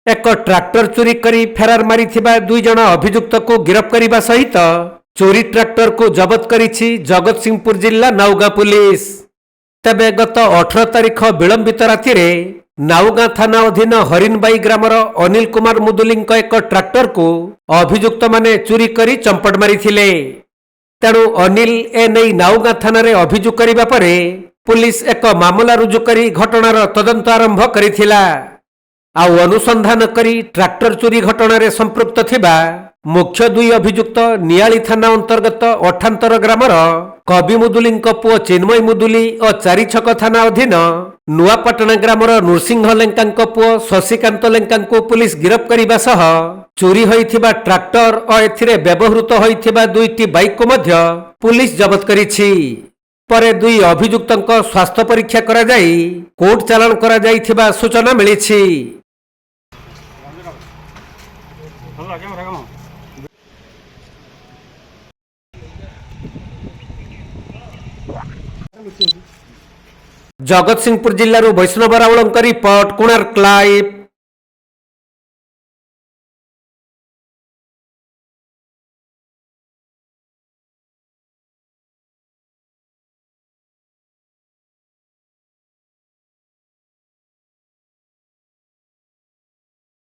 एक ट्रैक्टर चोरी करी फेरार मारिथिबा दुई जण अभियुक्त को गिरफ्त करने सहित चोरी ट्रैक्टर को जबत करिछि जगतसिंहपुर जिला नाउगां पुलिस। तेबे गत 18 तारिख विलंबित राति रे नाउगां थाना अधीन हरिणबाई ग्रामर अनिल कुमार मुदुली एक ट्रैक्टर को अभियुक्त माने चोरी करी चंपट मारिथिले। तेणु अनिल एने नाउगां थाना रे अभियोग करिबा परे पुलिस एक मामला रुजु करी घटनार तदंत आरंभ करिथिला। आउ अनुसंधान करी ट्रैक्टर चोरी घटना रे संपृक्त थिबा मुख्य दुई अभियुक्त नियाली थाना अंतर्गत अठांतर ग्रामर कवि मुदुली पुओ चिन्मय मुदुली और चारिछक थाना अधीन नुआपाटना ग्रामर नृसिंह लेंका पुओ शशिकांत लेंका को पुलिस गिरफ्त करने सह चोरी होइथिबा ट्रैक्टर और एथिरे व्यवहृत होइथिबा दुईटी बाइक को मध्य पुलिस जबत करिछि। परे दुई अभियुक्तक स्वास्थ्य परीक्षा करा जाई कोर्ट चालान करा जाइथिबा सूचना मिलिछि। जगतसिंहपुर जिल्लारू वैष्णव रावलଙ୍କ रिपोर्ट कोणार्क लाइव।